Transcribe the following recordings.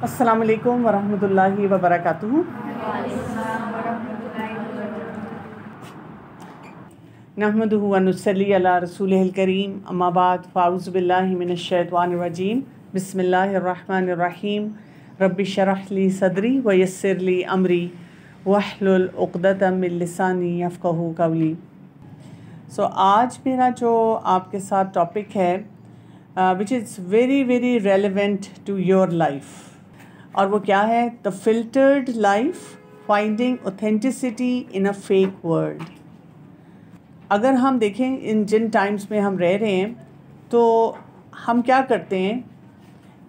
अस्सलाम वालेकुम वरहमतुल्लाहि वबरकातुहू। नहमदुहु व नुसल्ली अला रसूलिहिल करीम, अम्मा बाद, फ़ाऊज़ु बिल्लाहि मिनश शैतानिर रजीम, बिस्मिल्लाहिर रहमानिर रहीम। रब्बि शरह ली सदरी व यस्सिर ली अमरी वहलुल उक़दतम मिन लिसानी यफ़क़हू क़ौली। आज मेरा जो आपके साथ टॉपिक है which is very very relevant to your life, और वो क्या है? The filtered life, finding authenticity in a fake world. अगर हम देखें इन जिन टाइम्स में हम रह रहे हैं, तो हम क्या करते हैं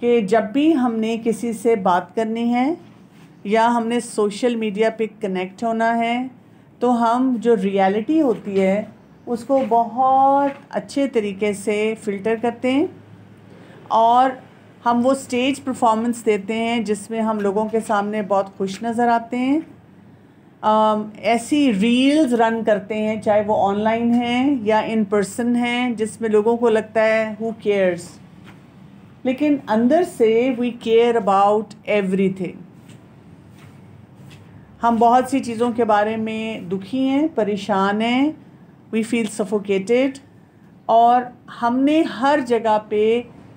कि जब भी हमने किसी से बात करनी है या हमने सोशल मीडिया पे कनेक्ट होना है, तो हम जो रियलिटी होती है उसको बहुत अच्छे तरीके से फ़िल्टर करते हैं और हम वो स्टेज परफॉर्मेंस देते हैं जिसमें हम लोगों के सामने बहुत खुश नज़र आते हैं। ऐसी रील्स रन करते हैं, चाहे वो ऑनलाइन हैं या इन पर्सन हैं, जिसमें लोगों को लगता है हु केयर्स, लेकिन अंदर से वी केयर अबाउट एवरीथिंग। हम बहुत सी चीज़ों के बारे में दुखी हैं, परेशान हैं, वी फील सफोकेटेड, और हमने हर जगह पे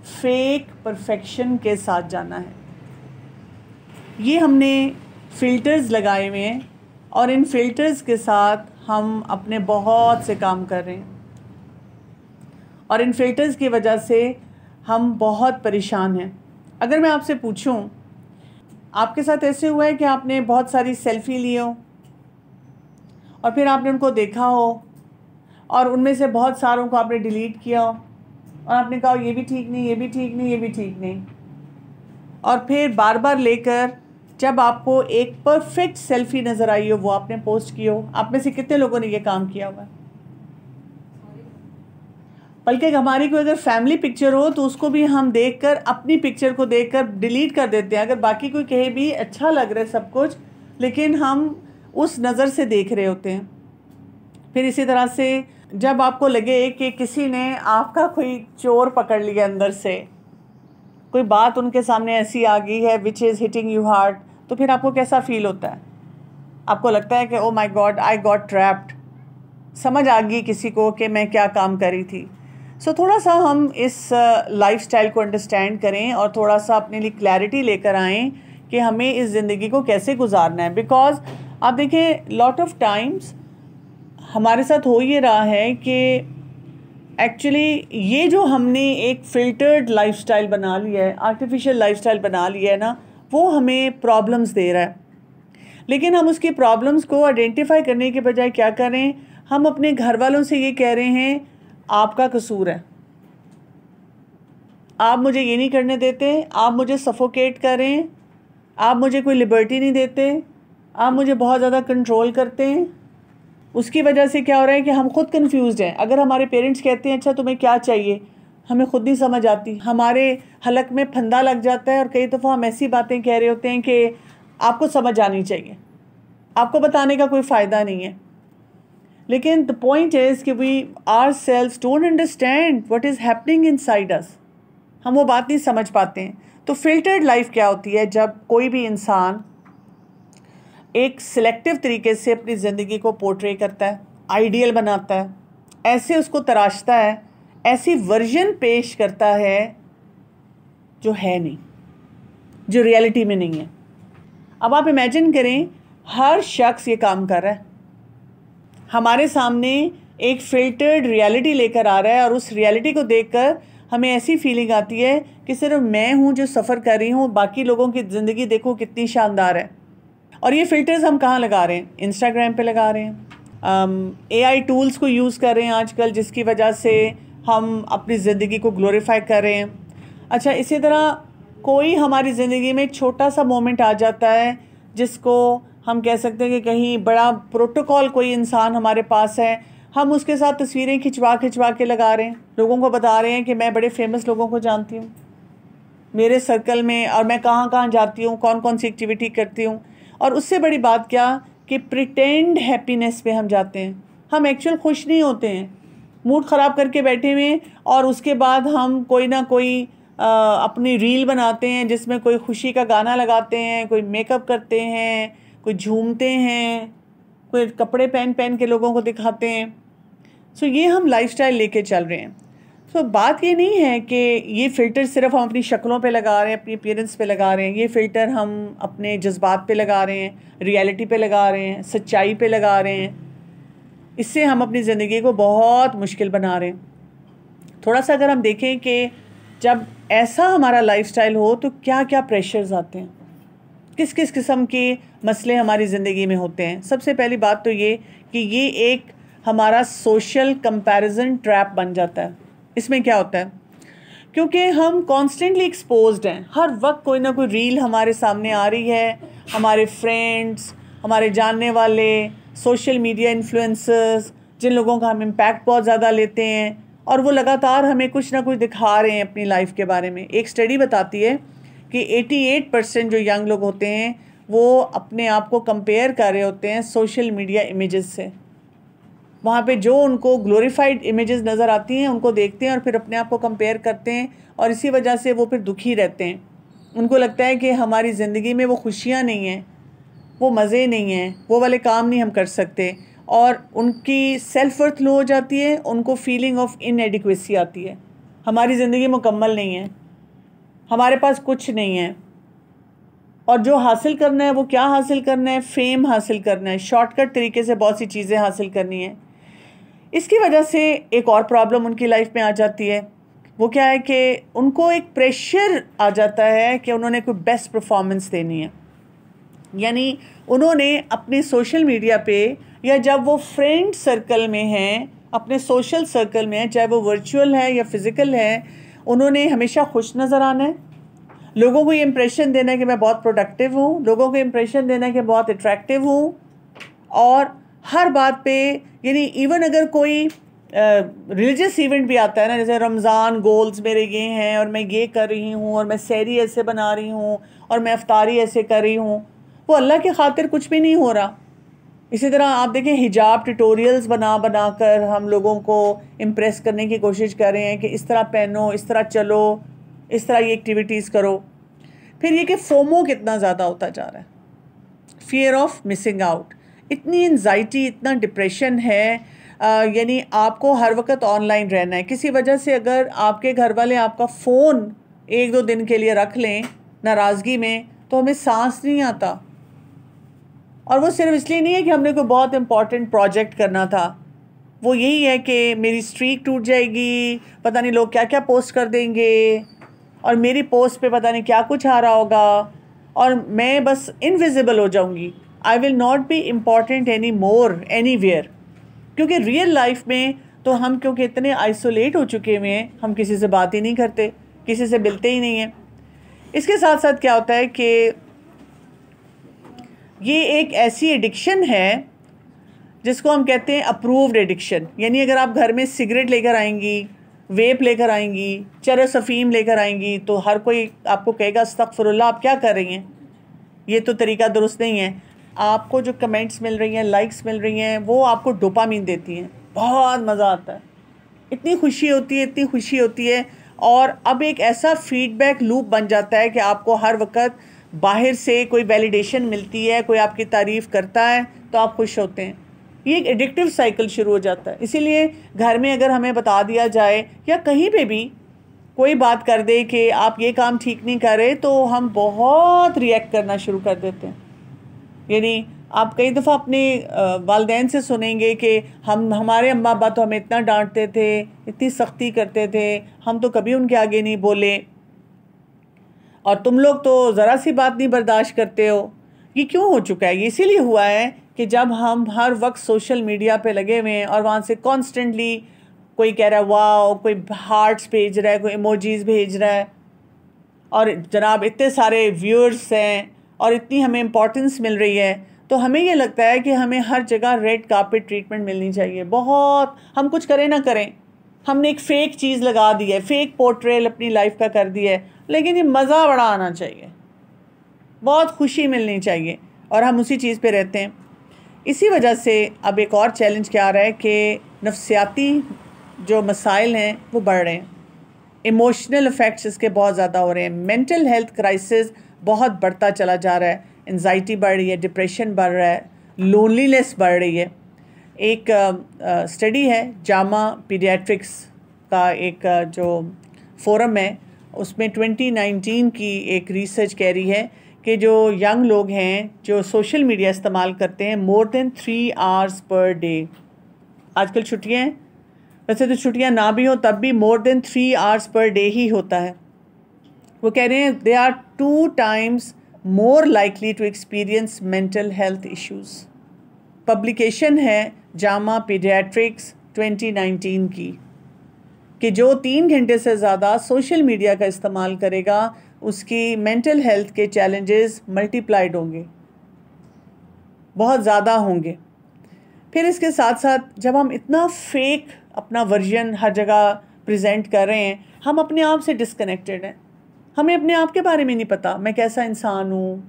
फेक परफेक्शन के साथ जाना है। ये हमने फ़िल्टर्स लगाए हुए हैं और इन फ़िल्टर्स के साथ हम अपने बहुत से काम कर रहे हैं, और इन फ़िल्टर्स की वजह से हम बहुत परेशान हैं। अगर मैं आपसे पूछूं, आपके साथ ऐसे हुआ है कि आपने बहुत सारी सेल्फ़ी ली हो और फिर आपने उनको देखा हो और उनमें से बहुत सारों को आपने डिलीट किया हो और आपने कहा ये भी ठीक नहीं, ये भी ठीक नहीं, ये भी ठीक नहीं, और फिर बार बार लेकर जब आपको एक परफेक्ट सेल्फ़ी नज़र आई हो वो आपने पोस्ट की हो। आप में से कितने लोगों ने ये काम किया हुआ है? बल्कि हमारी कोई अगर फैमिली पिक्चर हो तो उसको भी हम देखकर, अपनी पिक्चर को देखकर डिलीट कर देते हैं। अगर बाकी कोई कहे भी अच्छा लग रहा है सब कुछ, लेकिन हम उस नज़र से देख रहे होते हैं। फिर इसी तरह से जब आपको लगे कि किसी ने आपका कोई चोर पकड़ लिया, अंदर से कोई बात उनके सामने ऐसी आ गई है which is hitting you hard, तो फिर आपको कैसा फील होता है? आपको लगता है कि oh my God, I got trapped. समझ आ गई किसी को कि मैं क्या काम कर रही थी। थोड़ा सा हम इस लाइफस्टाइल को अंडरस्टैंड करें और थोड़ा सा अपने लिए क्लैरिटी लेकर आएँ कि हमें इस ज़िंदगी को कैसे गुजारना है। बिकॉज़ आप देखें, लॉट ऑफ टाइम्स हमारे साथ हो ये रहा है कि एक्चुअली ये जो हमने एक फ़िल्टर्ड लाइफस्टाइल बना लिया है, आर्टिफिशियल लाइफस्टाइल बना लिया है ना, वो हमें प्रॉब्लम्स दे रहा है। लेकिन हम उसकी प्रॉब्लम्स को आइडेंटिफाई करने के बजाय क्या करें, हम अपने घर वालों से ये कह रहे हैं आपका कसूर है, आप मुझे ये नहीं करने देते, आप मुझे सफोकेट करें, आप मुझे कोई लिबर्टी नहीं देते, आप मुझे बहुत ज़्यादा कंट्रोल करते हैं। उसकी वजह से क्या हो रहा है कि हम खुद कंफ्यूज्ड हैं। अगर हमारे पेरेंट्स कहते हैं अच्छा तुम्हें क्या चाहिए, हमें खुद नहीं समझ आती, हमारे हलक में फंदा लग जाता है और कई दफ़ा हम ऐसी बातें कह रहे होते हैं कि आपको समझ आनी चाहिए, आपको बताने का कोई फ़ायदा नहीं है। लेकिन द पॉइंट इज़ कि we ourselves don't understand what is happening inside us. हम वो बात नहीं समझ पाते हैं। तो फिल्टर्ड लाइफ क्या होती है? जब कोई भी इंसान एक सिलेक्टिव तरीके से अपनी ज़िंदगी को पोर्ट्रे करता है, आइडियल बनाता है, ऐसे उसको तराशता है, ऐसी वर्जन पेश करता है जो है नहीं, जो रियलिटी में नहीं है। अब आप इमेजिन करें, हर शख्स ये काम कर रहा है, हमारे सामने एक फ़िल्टर्ड रियलिटी लेकर आ रहा है, और उस रियलिटी को देखकर हमें ऐसी फीलिंग आती है कि सिर्फ मैं हूँ जो सफ़र कर रही हूँ, बाकी लोगों की ज़िंदगी देखो कितनी शानदार है। और ये फ़िल्टर्स हम कहाँ लगा रहे हैं? इंस्टाग्राम पे लगा रहे हैं, AI टूल्स को यूज़ कर रहे हैं आजकल, जिसकी वजह से हम अपनी ज़िंदगी को ग्लोरीफाई कर रहे हैं। अच्छा, इसी तरह कोई हमारी ज़िंदगी में छोटा सा मोमेंट आ जाता है जिसको हम कह सकते हैं कि कहीं बड़ा प्रोटोकॉल कोई इंसान हमारे पास है, हम उसके साथ तस्वीरें खिंचवा के लगा रहे हैं, लोगों को बता रहे हैं कि मैं बड़े फेमस लोगों को जानती हूँ मेरे सर्कल में, और मैं कहाँ कहाँ जाती हूँ, कौन कौन सी एक्टिविटी करती हूँ। और उससे बड़ी बात क्या कि प्रिटेंड हैप्पीनेस पे हम जाते हैं, हम एक्चुअल खुश नहीं होते हैं, मूड ख़राब करके बैठे हुए हैं, और उसके बाद हम कोई ना कोई अपनी रील बनाते हैं जिसमें कोई खुशी का गाना लगाते हैं, कोई मेकअप करते हैं, कोई झूमते हैं, कोई कपड़े पहन पहन के लोगों को दिखाते हैं। सो ये हम लाइफस्टाइल लेके चल रहे हैं। सो बात ये नहीं है कि ये फ़िल्टर सिर्फ हम अपनी शक्लों पे लगा रहे हैं, अपनी अपीयरेंस पे लगा रहे हैं। ये फ़िल्टर हम अपने जज्बात पे लगा रहे हैं, रियलिटी पे लगा रहे हैं, सच्चाई पे लगा रहे हैं। इससे हम अपनी ज़िंदगी को बहुत मुश्किल बना रहे हैं। थोड़ा सा अगर हम देखें कि जब ऐसा हमारा लाइफस्टाइल हो तो क्या क्या प्रेशर्स आते हैं, किस किस किस्म के मसले हमारी ज़िंदगी में होते हैं। सबसे पहली बात तो ये कि ये एक हमारा सोशल कंपैरिजन ट्रैप बन जाता है। इसमें क्या होता है, क्योंकि हम कॉन्स्टेंटली एक्सपोज्ड हैं, हर वक्त कोई ना कोई रील हमारे सामने आ रही है। हमारे फ्रेंड्स, हमारे जानने वाले, सोशल मीडिया इन्फ्लुएंसर्स, जिन लोगों का हम इम्पैक्ट बहुत ज़्यादा लेते हैं, और वो लगातार हमें कुछ ना कुछ दिखा रहे हैं अपनी लाइफ के बारे में। एक स्टडी बताती है कि 88% जो यंग लोग होते हैं वो अपने आप को कंपेयर कर रहे होते हैं सोशल मीडिया इमेजेस से। वहाँ पे जो उनको ग्लोरीफाइड इमेजेस नज़र आती हैं उनको देखते हैं और फिर अपने आप को कंपेयर करते हैं, और इसी वजह से वो फिर दुखी रहते हैं। उनको लगता है कि हमारी ज़िंदगी में वो खुशियाँ नहीं हैं, वो मज़े नहीं हैं, वो वाले काम नहीं हम कर सकते, और उनकी सेल्फ वर्थ लो हो जाती है। उनको फीलिंग ऑफ इनएडिक्वेसी आती है, हमारी ज़िंदगी मुकम्मल नहीं है, हमारे पास कुछ नहीं है। और जो हासिल करना है वो क्या हासिल करना है, फेम हासिल करना है, शॉर्टकट तरीके से बहुत सी चीज़ें हासिल करनी है। इसकी वजह से एक और प्रॉब्लम उनकी लाइफ में आ जाती है। वो क्या है कि उनको एक प्रेशर आ जाता है कि उन्होंने कोई बेस्ट परफॉर्मेंस देनी है। यानी उन्होंने अपने सोशल मीडिया पे, या जब वो फ्रेंड सर्कल में हैं, अपने सोशल सर्कल में है, चाहे वो वर्चुअल है या फिज़िकल है, उन्होंने हमेशा खुश नज़र आना है। लोगों को ये इंप्रेशन देना है कि मैं बहुत प्रोडक्टिव हूँ, लोगों को इंप्रेशन देना है कि बहुत अट्रैक्टिव हूँ, और हर बात पे, यानी इवन अगर कोई रिलीजियस इवेंट भी आता है ना, जैसे रमज़ान गोल्स मेरे ये हैं और मैं ये कर रही हूँ और मैं सहरी ऐसे बना रही हूँ और मैं अफ्तारी ऐसे कर रही हूँ, वो अल्लाह की खातिर कुछ भी नहीं हो रहा। इसी तरह आप देखें, हिजाब ट्यूटोरियल्स बना बना कर हम लोगों को इम्प्रेस करने की कोशिश कर रहे हैं कि इस तरह पहनो, इस तरह चलो, इस तरह ये एक्टिविटीज़ करो। फिर ये कि फोमो कितना ज़्यादा होता जा रहा है, फियर ऑफ मिसिंग आउट, इतनी एंजाइटी, इतना डिप्रेशन है। यानी आपको हर वक्त ऑनलाइन रहना है। किसी वजह से अगर आपके घर वाले आपका फ़ोन 1-2 दिन के लिए रख लें नाराज़गी में, तो हमें सांस नहीं आता। और वो सिर्फ इसलिए नहीं है कि हमने कोई बहुत इंपॉर्टेंट प्रोजेक्ट करना था, वो यही है कि मेरी स्ट्रीक टूट जाएगी, पता नहीं लोग क्या क्या पोस्ट कर देंगे, और मेरी पोस्ट पे पता नहीं क्या कुछ आ रहा होगा, और मैं बस इनविजिबल हो जाऊंगी। I will not be important any more anywhere. क्योंकि रियल लाइफ में तो हम, क्योंकि इतने आइसोलेट हो चुके हुए हैं, हम किसी से बात ही नहीं करते, किसी से मिलते ही नहीं हैं। इसके साथ साथ क्या होता है कि ये एक ऐसी एडिक्शन है जिसको हम कहते हैं अप्रूव्ड एडिक्शन। यानी अगर आप घर में सिगरेट लेकर आएंगी, वेप लेकर आएंगी, चरस अफीम लेकर आएंगी, तो हर कोई आपको कहेगा अस्तगफिरुल्लाह, आप क्या कर रही हैं, ये तो तरीका दुरुस्त नहीं है। आपको जो कमेंट्स मिल रही हैं, लाइक्स मिल रही हैं, वो आपको डोपामीन देती हैं, बहुत मज़ा आता है, इतनी खुशी होती है, इतनी खुशी होती है। और अब एक ऐसा फीडबैक लूप बन जाता है कि आपको हर वक्त बाहर से कोई वैलिडेशन मिलती है, कोई आपकी तारीफ़ करता है तो आप खुश होते हैं। ये एक एडिक्टिव साइकिल शुरू हो जाता है। इसीलिए घर में अगर हमें बता दिया जाए या कहीं पे भी कोई बात कर दे कि आप ये काम ठीक नहीं कर रहे, तो हम बहुत रिएक्ट करना शुरू कर देते हैं। यानी आप कई दफ़ा अपने वालिदैन से सुनेंगे कि हमारे अम्मा अब्बा तो हमें इतना डांटते थे, इतनी सख्ती करते थे, हम तो कभी उनके आगे नहीं बोले, और तुम लोग तो ज़रा सी बात नहीं बर्दाश्त करते हो। ये क्यों हो चुका है? ये इसीलिए हुआ है कि जब हम हर वक्त सोशल मीडिया पे लगे हुए हैं और वहाँ से कॉन्स्टेंटली कोई कह रहा है वाओ, कोई हार्ट्स भेज रहा है, कोई इमोजीज़ भेज रहा है, और जनाब इतने सारे व्यूअर्स हैं और इतनी हमें इम्पोर्टेंस मिल रही है, तो हमें ये लगता है कि हमें हर जगह रेड कार्पेट ट्रीटमेंट मिलनी चाहिए। बहुत, हम कुछ करें ना करें, हमने एक फ़ेक चीज़ लगा दी है, फ़ेक पोर्ट्रेल अपनी लाइफ का कर दिया है, लेकिन ये मज़ा बड़ा आना चाहिए, बहुत खुशी मिलनी चाहिए, और हम उसी चीज़ पे रहते हैं। इसी वजह से अब एक और चैलेंज क्या आ रहा है कि नफ्सियाती जो मसाइल हैं वो बढ़ रहे हैं। इमोशनल इफ़ेक्ट्स इसके बहुत ज़्यादा हो रहे हैं, मेंटल हेल्थ क्राइसिस बहुत बढ़ता चला जा रहा है, एंजाइटी बढ़ रही है, डिप्रेशन बढ़ रहा है, लोनलीनेस बढ़ रही है। एक स्टडी है जामा पीडियाट्रिक्स का, एक जो फोरम है, उसमें 2019 की एक रिसर्च कह रही है कि जो यंग लोग हैं जो सोशल मीडिया इस्तेमाल करते हैं मोर देन 3 आवर्स पर डे, आजकल छुट्टियाँ हैं, वैसे तो छुट्टियाँ ना भी हो तब भी more than 3 hours per day ही होता है। वो कह रहे हैं they are 2 times more likely to experience mental health issues. Publication है जामा पीडियाट्रिक्स 2019 की, कि जो 3 घंटे से ज़्यादा सोशल मीडिया का इस्तेमाल करेगा उसकी मेंटल हेल्थ के चैलेंजेस मल्टीप्लाइड होंगे, बहुत ज़्यादा होंगे। फिर इसके साथ साथ जब हम इतना फेक अपना वर्जन हर जगह प्रेजेंट कर रहे हैं, हम अपने आप से डिस्कनेक्टेड हैं, हमें अपने आप के बारे में नहीं पता, मैं कैसा इंसान हूँ,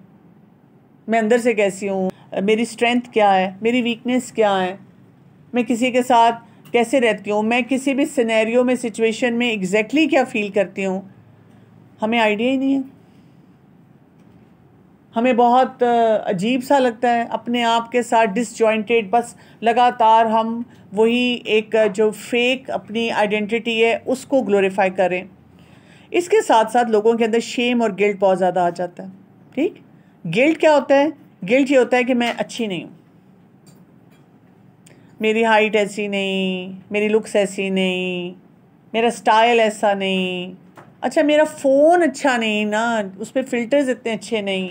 मैं अंदर से कैसी हूँ, मेरी स्ट्रेंथ क्या है, मेरी वीकनेस क्या है, मैं किसी के साथ कैसे रहती हूँ, मैं किसी भी सिनेरियो में, सिचुएशन में एग्जैक्टली क्या फील करती हूँ, हमें आइडिया ही नहीं है। हमें बहुत अजीब सा लगता है अपने आप के साथ डिसजॉइंटेड, बस लगातार हम वही एक जो फेक अपनी आइडेंटिटी है उसको ग्लोरीफाई करें। इसके साथ साथ लोगों के अंदर शेम और गिल्ट बहुत ज़्यादा आ जाता है। ठीक, गिल्ट क्या होता है? गिल्ट ये होता है कि मैं अच्छी नहीं हूँ, मेरी हाइट ऐसी नहीं, मेरी लुक्स ऐसी नहीं, मेरा स्टाइल ऐसा नहीं, अच्छा मेरा फ़ोन अच्छा नहीं ना, उस पर फ़िल्टर्स इतने अच्छे नहीं,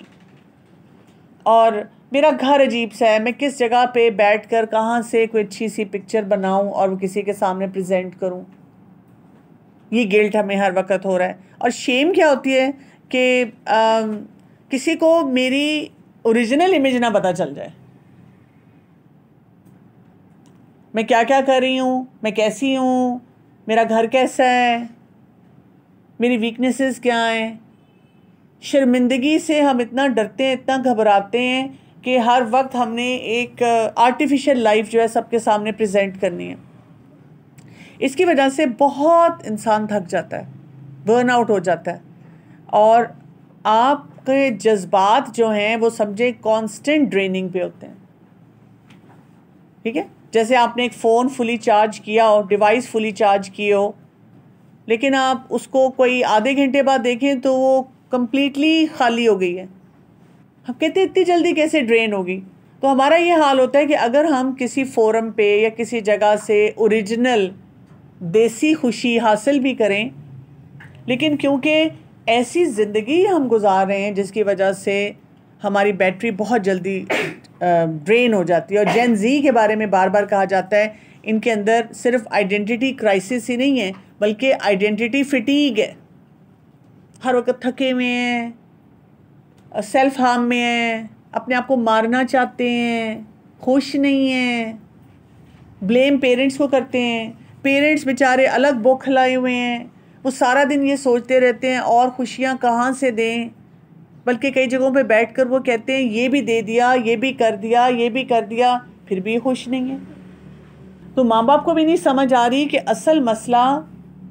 और मेरा घर अजीब सा है, मैं किस जगह पे बैठकर कहाँ से कोई अच्छी सी पिक्चर बनाऊं और वो किसी के सामने प्रेजेंट करूं। ये गिल्ट हमें हर वक्त हो रहा है। और शेम क्या होती है कि किसी को मेरी ओरिजिनल इमेज ना पता चल जाए, मैं क्या क्या कर रही हूँ, मैं कैसी हूँ, मेरा घर कैसा है, मेरी वीकनेसेस क्या हैं। शर्मिंदगी से हम इतना डरते हैं, इतना घबराते हैं कि हर वक्त हमने एक आर्टिफिशियल लाइफ जो है सबके सामने प्रेजेंट करनी है। इसकी वजह से बहुत इंसान थक जाता है, बर्न आउट हो जाता है, और आपके जज्बात जो हैं वो समझे कांस्टेंट ड्रेनिंग पे होते हैं। ठीक है, जैसे आपने एक फ़ोन फुली चार्ज किया हो, डिवाइस फुली चार्ज की हो, लेकिन आप उसको कोई आधे घंटे बाद देखें तो वो कंप्लीटली खाली हो गई है। हम कहते हैं इतनी जल्दी कैसे ड्रेन होगी। तो हमारा ये हाल होता है कि अगर हम किसी फोरम पे या किसी जगह से ओरिजिनल देसी खुशी हासिल भी करें, लेकिन क्योंकि ऐसी ज़िंदगी हम गुजार रहे हैं जिसकी वजह से हमारी बैटरी बहुत जल्दी ड्रेन हो जाती है। और जेन ज़ी के बारे में बार बार कहा जाता है इनके अंदर सिर्फ आइडेंटिटी क्राइसिस ही नहीं है बल्कि आइडेंटिटी फिटीग है। हर वक्त थके हुए हैं, सेल्फ हार्म में हैं, अपने आप को मारना चाहते हैं, खुश नहीं हैं, ब्लेम पेरेंट्स को करते हैं। पेरेंट्स बेचारे अलग बौखलाए हुए हैं, वो सारा दिन ये सोचते रहते हैं और खुशियाँ कहाँ से दें, बल्कि कई जगहों पे बैठकर वो कहते हैं ये भी दे दिया, ये भी कर दिया, ये भी कर दिया, फिर भी खुश नहीं है। तो माँ बाप को भी नहीं समझ आ रही कि असल मसला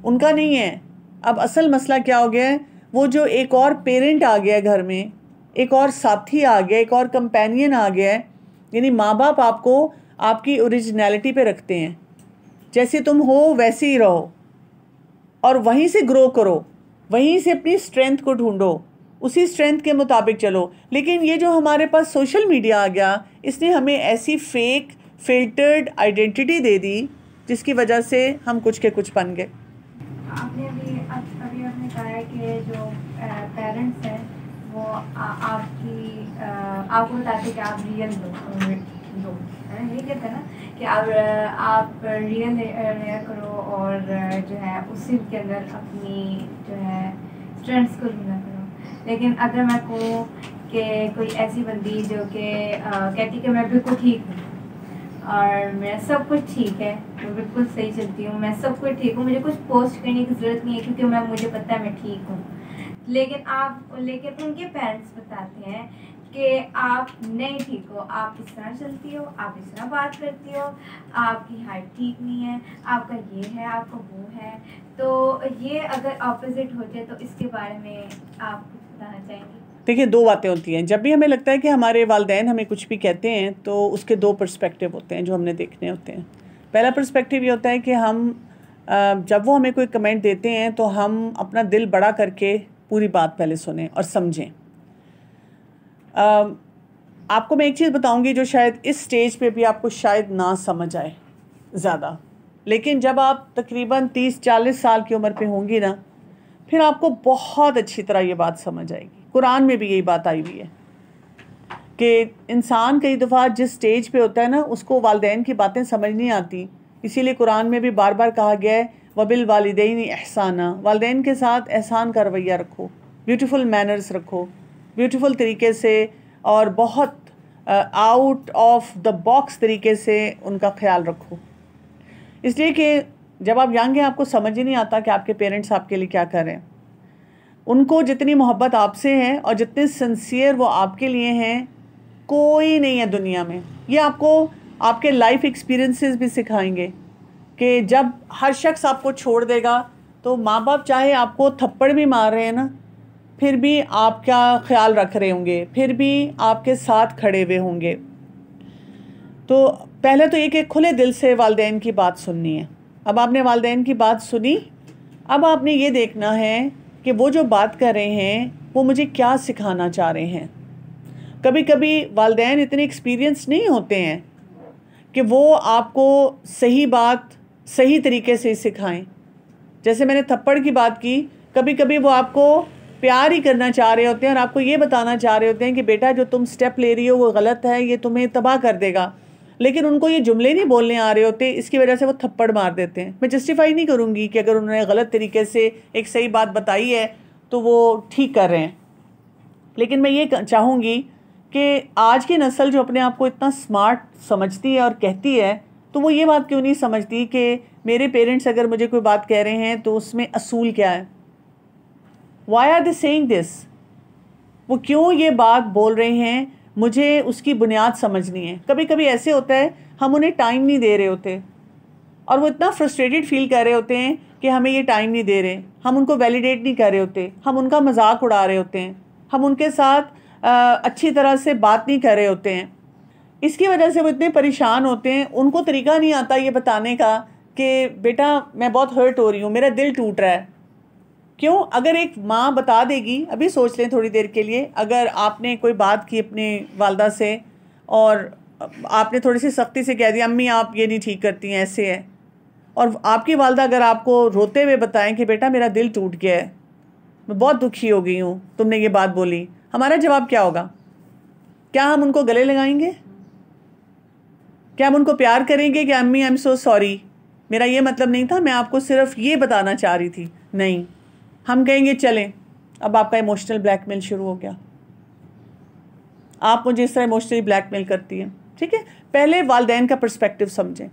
उनका नहीं है। अब असल मसला क्या हो गया है, वो जो एक और पेरेंट आ गया है घर में, एक और साथी आ गया, एक और कंपेनियन आ गया है। यानी माँ बाप आपको आपकी ओरिजिनलिटी पे रखते हैं, जैसे तुम हो वैसे ही रहो और वहीं से ग्रो करो, वहीं से अपनी स्ट्रेंथ को ढूंढो, उसी स्ट्रेंथ के मुताबिक चलो। लेकिन ये जो हमारे पास सोशल मीडिया आ गया, इसने हमें ऐसी फेक फिल्टर्ड आइडेंटिटी दे दी जिसकी वजह से हम कुछ के कुछ बन गए। आपने अभी आपने कहा है कि जो पेरेंट्स हैं वो आपको बताते हैं कि आप रियल लो है, यही कहते हैं ना कि आप रियल करो और जो है उसी के अंदर अपनी जो है स्ट्रेंथ्स को ढूंढा करो। लेकिन अगर मैं कहूँ कि कोई ऐसी बंदी जो कि कहती कि मैं बिल्कुल ठीक हूँ और मेरा सब कुछ ठीक है, मैं बिल्कुल सही चलती हूँ, मैं सब कुछ ठीक हूँ, मुझे कुछ पोस्ट करने की ज़रूरत नहीं है क्योंकि मुझे पता है मैं ठीक हूँ। लेकिन उनके पेरेंट्स बताते हैं कि आप नहीं ठीक हो, आप इस तरह चलती हो, आप इस तरह बात करती हो, आपकी हाइट ठीक नहीं है, आपका ये है, आपका वो है। तो ये अगर ऑपोजिट हो जाए तो इसके बारे में आप कुछ बताना चाहेंगे? देखिए, दो बातें होती हैं। जब भी हमें लगता है कि हमारे वालिदैन हमें कुछ भी कहते हैं तो उसके दो पर्सपेक्टिव होते हैं जो हमने देखने होते हैं। पहला पर्सपेक्टिव ये होता है कि हम जब वो हमें कोई कमेंट देते हैं तो हम अपना दिल बड़ा करके पूरी बात पहले सुनें और समझें। आपको मैं एक चीज़ बताऊंगी जो शायद इस स्टेज पे भी आपको शायद ना समझ आए ज़्यादा, लेकिन जब आप तकरीबन 30-40 साल की उम्र पे होंगी ना, फिर आपको बहुत अच्छी तरह ये बात समझ आएगी। कुरान में भी यही बात आई हुई है कि इंसान कई दफ़ा जिस स्टेज पे होता है ना, उसको वालिदैन की बातें समझ नहीं आती। इसीलिए कुरान में भी बार बार कहा गया है वबिल वालिदैन एहसाना, वालिदैन के साथ एहसान का रवैया रखो, ब्यूटीफुल मैनर्स रखो, ब्यूटीफुल तरीके से और बहुत आउट ऑफ द बॉक्स तरीके से उनका ख्याल रखो। इसलिए कि जब आप यंग हैं आपको समझ ही नहीं आता कि आपके पेरेंट्स आपके लिए क्या कर रहे हैं। उनको जितनी मोहब्बत आपसे है और जितने सिंसियर वो आपके लिए हैं, कोई नहीं है दुनिया में। ये आपको आपके लाइफ एक्सपीरियंसेस भी सिखाएंगे कि जब हर शख्स आपको छोड़ देगा तो माँ बाप चाहे आपको थप्पड़ भी मार रहे हैं ना, फिर भी आपका ख्याल रख रहे होंगे, फिर भी आपके साथ खड़े हुए होंगे। तो पहले तो एक खुले दिल से वालिदैन की बात सुननी है। अब आपने वालिदैन की बात सुनी, अब आपने ये देखना है कि वो जो बात कर रहे हैं वो मुझे क्या सिखाना चाह रहे हैं। कभी कभी वालिदैन इतने एक्सपीरियंस नहीं होते हैं कि वो आपको सही बात सही तरीके से सिखाएं। जैसे मैंने थप्पड़ की बात की, कभी कभी वो आपको प्यार ही करना चाह रहे होते हैं और आपको ये बताना चाह रहे होते हैं कि बेटा जो तुम स्टेप ले रही हो वो गलत है, ये तुम्हें तबाह कर देगा, लेकिन उनको ये जुमले नहीं बोलने आ रहे होते, इसकी वजह से वो थप्पड़ मार देते हैं। मैं जस्टिफाई नहीं करूँगी कि अगर उन्होंने गलत तरीके से एक सही बात बताई है तो वो ठीक कर रहे हैं, लेकिन मैं ये चाहूँगी कि आज की नस्ल जो अपने आप को इतना स्मार्ट समझती है और कहती है, तो वो ये बात क्यों नहीं समझती कि मेरे पेरेंट्स अगर मुझे कोई बात कह रहे हैं तो उसमें असूल क्या है। Why are they saying this, वो क्यों ये बात बोल रहे हैं, मुझे उसकी बुनियाद समझनी है। कभी कभी ऐसे होता है हम उन्हें टाइम नहीं दे रहे होते और वो इतना फ्रस्ट्रेटेड फील कर रहे होते हैं कि हमें ये टाइम नहीं दे रहे, हम उनको वैलिडेट नहीं कर रहे होते, हम उनका मजाक उड़ा रहे होते हैं, हम उनके साथ अच्छी तरह से बात नहीं कर रहे होते हैं। इसकी वजह से वो इतने परेशान होते हैं, उनको तरीका नहीं आता ये बताने का कि बेटा मैं बहुत हर्ट हो रही हूँ, मेरा दिल टूट रहा है। क्यों? अगर एक माँ बता देगी, अभी सोच लें थोड़ी देर के लिए, अगर आपने कोई बात की अपनी वालदा से और आपने थोड़ी सी सख्ती से कह दिया अम्मी आप ये नहीं ठीक करती हैं, ऐसे है, और आपकी वालदा अगर आपको रोते हुए बताएं कि बेटा मेरा दिल टूट गया है, मैं बहुत दुखी हो गई हूँ, तुमने ये बात बोली, हमारा जवाब क्या होगा? क्या हम उनको गले लगाएंगे? क्या हम उनको प्यार करेंगे कि अम्मी आई एम सो सॉरी, मेरा ये मतलब नहीं था, मैं आपको सिर्फ ये बताना चाह रही थी? नहीं, हम कहेंगे चलें अब आपका इमोशनल ब्लैकमेल शुरू हो गया, आप मुझे इस तरह इमोशनली ब्लैकमेल करती हैं। ठीक है, पहले वालिदैन का पर्सपेक्टिव समझें,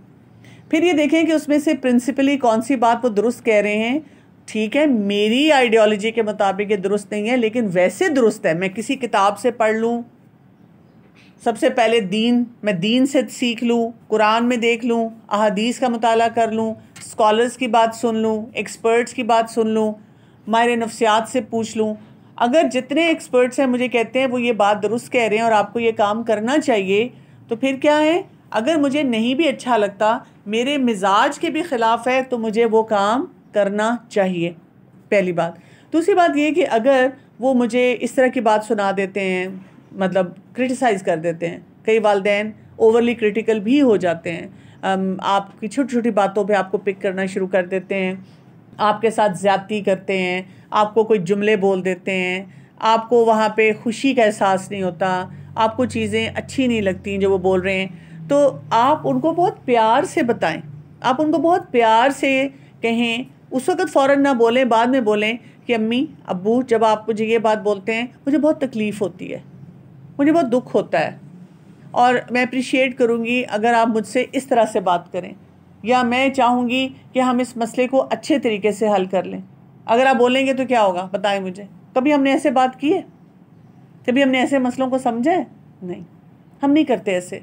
फिर ये देखें कि उसमें से प्रिंसिपली कौन सी बात वो दुरुस्त कह रहे हैं। ठीक है, मेरी आइडियोलॉजी के मुताबिक ये दुरुस्त नहीं है, लेकिन वैसे दुरुस्त है। मैं किसी किताब से पढ़ लूँ, सबसे पहले मैं दीन से सीख लूँ, कुरान में देख लूँ, अहादीस का मुताला कर लूँ, स्कॉलर्स की बात सुन लूँ, एक्सपर्ट्स की बात सुन लूँ, माहिर नफ्सियात से पूछ लूँ। अगर जितने एक्सपर्ट्स हैं मुझे कहते हैं वो ये बात दुरुस्त कह रहे हैं और आपको ये काम करना चाहिए, तो फिर क्या है, अगर मुझे नहीं भी अच्छा लगता, मेरे मिजाज के भी ख़िलाफ़ है, तो मुझे वो काम करना चाहिए, पहली बात। दूसरी बात ये कि अगर वो मुझे इस तरह की बात सुना देते हैं, मतलब क्रिटिसाइज़ कर देते हैं, कई वालिदैन ओवरली क्रिटिकल भी हो जाते हैं, आपकी छोटी छोटी बातों पे आपको पिक करना शुरू कर देते हैं, आपके साथ ज़्यादती करते हैं, आपको कोई जुमले बोल देते हैं, आपको वहाँ पे खुशी का एहसास नहीं होता, आपको चीज़ें अच्छी नहीं लगती जो वो बोल रहे हैं, तो आप उनको बहुत प्यार से बताएं, आप उनको बहुत प्यार से कहें। उस वक़्त फ़ौरन ना बोलें, बाद में बोलें कि अम्मी अब्बू जब आप मुझे ये बात बोलते हैं मुझे बहुत तकलीफ़ होती है, मुझे बहुत दुख होता है, और मैं अप्रिशिएट करूँगी अगर आप मुझसे इस तरह से बात करें, या मैं चाहूँगी कि हम इस मसले को अच्छे तरीके से हल कर लें। अगर आप बोलेंगे तो क्या होगा बताएं मुझे, कभी हमने ऐसे बात की है? कभी हमने ऐसे मसलों को समझा है? नहीं, हम नहीं करते ऐसे।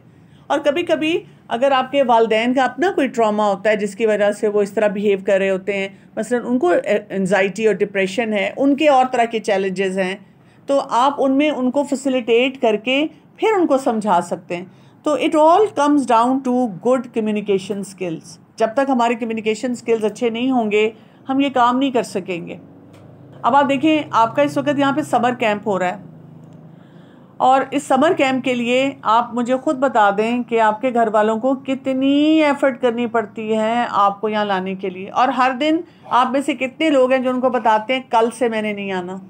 और कभी कभी अगर आपके वालिदैन का अपना कोई ट्रॉमा होता है जिसकी वजह से वो इस तरह बिहेव कर रहे होते हैं, मसलन उनको एंजाइटी और डिप्रेशन है, उनके और तरह के चैलेंजेस हैं, तो आप उनमें उनको फैसिलिटेट करके फिर उनको समझा सकते हैं। तो it all comes down to good communication skills. जब तक हमारे कम्युनिकेशन स्किल्स अच्छे नहीं होंगे हम ये काम नहीं कर सकेंगे। अब आप देखें, आपका इस वक्त यहाँ पे समर कैंप हो रहा है और इस समर कैंप के लिए आप मुझे ख़ुद बता दें कि आपके घर वालों को कितनी एफ़र्ट करनी पड़ती है आपको यहाँ लाने के लिए। और हर दिन आप में से कितने लोग हैं जो उनको बताते हैं कल से मैंने नहीं आना,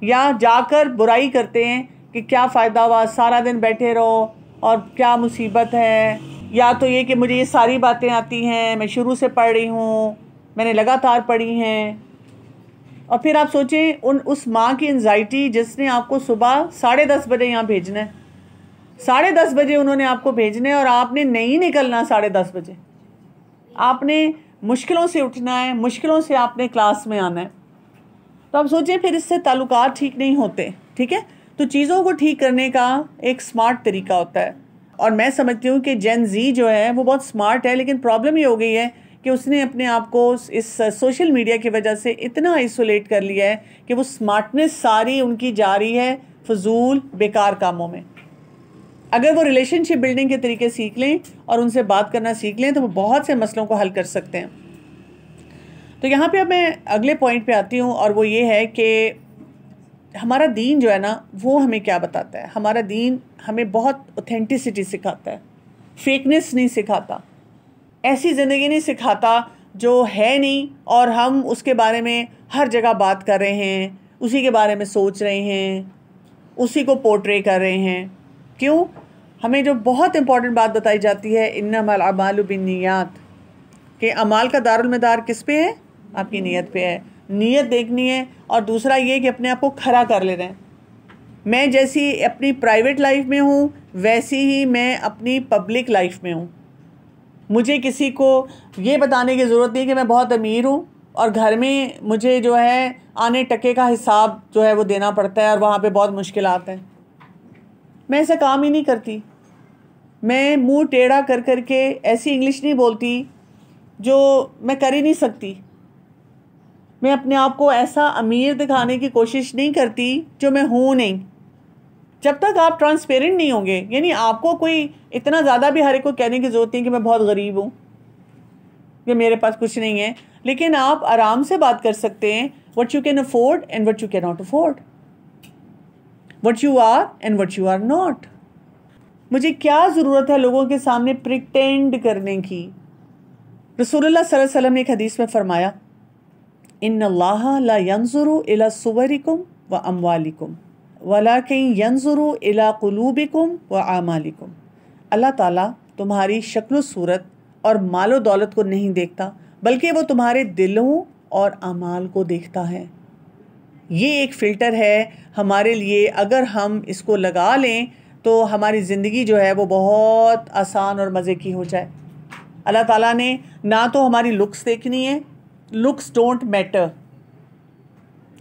या जाकर बुराई करते हैं कि क्या फ़ायदा हुआ, सारा दिन बैठे रहो और क्या मुसीबत है, या तो ये कि मुझे ये सारी बातें आती हैं, मैं शुरू से पढ़ रही हूँ, मैंने लगातार पढ़ी हैं। और फिर आप सोचें उस माँ की एंजाइटी जिसने आपको सुबह 10:30 बजे यहाँ भेजना है, 10:30 बजे उन्होंने आपको भेजना है और आपने नहीं निकलना 10:30 बजे, आपने मुश्किलों से उठना है, मुश्किलों से आपने क्लास में आना है। तो आप सोचें फिर इससे ताल्लुकात ठीक नहीं होते। ठीक है, तो चीज़ों को ठीक करने का एक स्मार्ट तरीका होता है। और मैं समझती हूँ कि जेन ज़ी जो है वो बहुत स्मार्ट है, लेकिन प्रॉब्लम ये हो गई है कि उसने अपने आप को इस सोशल मीडिया की वजह से इतना आइसोलेट कर लिया है कि वो स्मार्टनेस सारी उनकी जा रही है फजूल बेकार कामों में। अगर वो रिलेशनशिप बिल्डिंग के तरीके सीख लें और उनसे बात करना सीख लें तो वो बहुत से मसलों को हल कर सकते हैं। तो यहाँ पे अब मैं अगले पॉइंट पे आती हूँ और वो ये है कि हमारा दीन जो है ना वो हमें क्या बताता है। हमारा दीन हमें बहुत ऑथेंटिसिटी सिखाता है, फेकनेस नहीं सिखाता, ऐसी ज़िंदगी नहीं सिखाता जो है नहीं और हम उसके बारे में हर जगह बात कर रहे हैं, उसी के बारे में सोच रहे हैं, उसी को पोर्ट्रे कर रहे हैं। क्यों? हमें जो बहुत इंपॉर्टेंट बात बताई जाती है, इन्नमल अमालु बिन्नियात, कि अमाल का दारुल-मदार किस पे है? आपकी नीयत पे है। नीयत देखनी है। और दूसरा ये कि अपने आप को खरा कर लेना है। मैं जैसी अपनी प्राइवेट लाइफ में हूँ वैसी ही मैं अपनी पब्लिक लाइफ में हूँ। मुझे किसी को ये बताने की ज़रूरत नहीं कि मैं बहुत अमीर हूँ और घर में मुझे जो है आने टके का हिसाब जो है वो देना पड़ता है और वहाँ पे बहुत मुश्किलात हैं। मैं ऐसा काम ही नहीं करती। मैं मुंह टेढ़ा कर कर के ऐसी इंग्लिश नहीं बोलती जो मैं कर ही नहीं सकती। मैं अपने आप को ऐसा अमीर दिखाने की कोशिश नहीं करती जो मैं हूँ नहीं। जब तक आप ट्रांसपेरेंट नहीं होंगे, यानी आपको कोई इतना ज़्यादा भी हर एक को कहने की ज़रूरत नहीं कि मैं बहुत गरीब हूँ या मेरे पास कुछ नहीं है, लेकिन आप आराम से बात कर सकते हैं what you can afford and what you can not afford, what you are and what you are not. मुझे क्या ज़रूरत है लोगों के सामने प्रिटेंड करने की। रसूलुल्लाह सल्लल्लाहु अलैहि वसल्लम ने एक हदीस में फरमाया, इन्नल्लाह ला यंजुरु इला सुवरिकुम व अमवालिकुम वलाकिन यंजुरु इला कुलूबिकुम व आमालिकुम। अल्लाह ताला तुम्हारी शक्ल सूरत और मालो दौलत को नहीं देखता, बल्कि वो तुम्हारे दिलों और अमाल को देखता है। ये एक फ़िल्टर है हमारे लिए। अगर हम इसको लगा लें तो हमारी ज़िंदगी जो है वो बहुत आसान और मज़े की हो जाए। अल्लाह ताला ने ना तो हमारी लुक्स देखनी है, looks don't matter,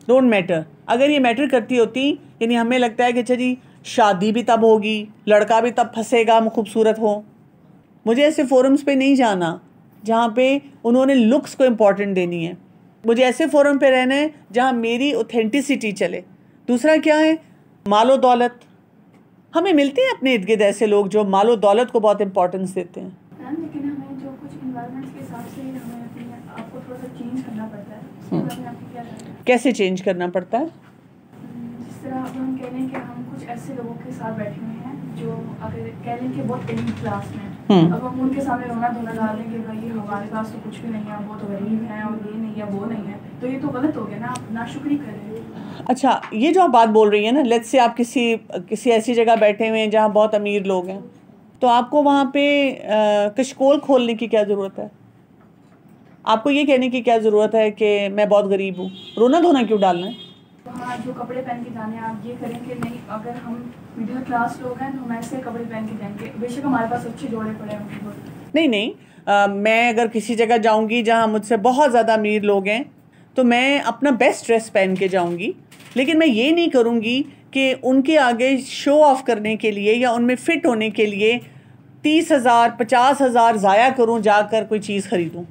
don't matter. अगर ये मैटर करती होती, यानी हमें लगता है कि अच्छा जी शादी भी तब होगी, लड़का भी तब फंसेगा हम खूबसूरत हो। मुझे ऐसे फोरम्स पे नहीं जाना जहाँ पे उन्होंने लुक्स को इम्पोर्टेंट देनी है। मुझे ऐसे फोरम पे रहना है जहाँ मेरी ऑथेंटिसिटी चले। दूसरा क्या है? मालो दौलत। हमें मिलते हैं अपने इर्द गिर्द ऐसे लोग जो मालो दौलत को बहुत इंपॉर्टेंस देते हैं, लेकिन हमें जो कुछ एनवायरनमेंट के हिसाब से हमें अपने आपको थोड़ा सा चेंज करना पड़ता है। उसके बारे में आपको क्या लगता है? कैसे चेंज करना पड़ता है? जिस तरह अब हम कह लें कि हम कुछ ऐसे लोगों के साथ बैठे हुए हैं जो अगर कह लें कि बहुत एलीट क्लास में, अब हम उनके सामने रोना धोना डाल दें कि भाई हमारे पास तो कुछ भी नहीं है, बहुत गरीब हैं और ये नहीं है वो नहीं है, तो ये तो गलत हो गया ना। आप नाशुक्री कर रहे हैं। अच्छा, ये जो आप बात बोल रही हैं ना, लेट्स से आप किसी ऐसी जगह बैठे हुए हैं जहाँ बहुत अमीर लोग हैं, तो आपको वहाँ पे कशकोल खोलने की क्या ज़रूरत है? आपको ये कहने की क्या ज़रूरत है कि मैं बहुत गरीब हूँ? रोना धोना क्यों डालना है? हाँ, जो कपड़े पहन के जाने आप ये करें कि नहीं, अगर हम मिडिल क्लास लोग हैं तो हम ऐसे कपड़े पहन के जाएंगे, बेशक हमारे पास अच्छे जोड़े पड़े हैं। नहीं, मैं अगर किसी जगह जाऊँगी जहाँ मुझसे बहुत ज़्यादा अमीर लोग हैं तो मैं अपना बेस्ट ड्रेस पहन के जाऊँगी, लेकिन मैं ये नहीं करूँगी कि उनके आगे शो ऑफ करने के लिए या उनमें फ़िट होने के लिए 30,000 50,000 ज़ाया करूँ जाकर कोई चीज़ ख़रीदूँ।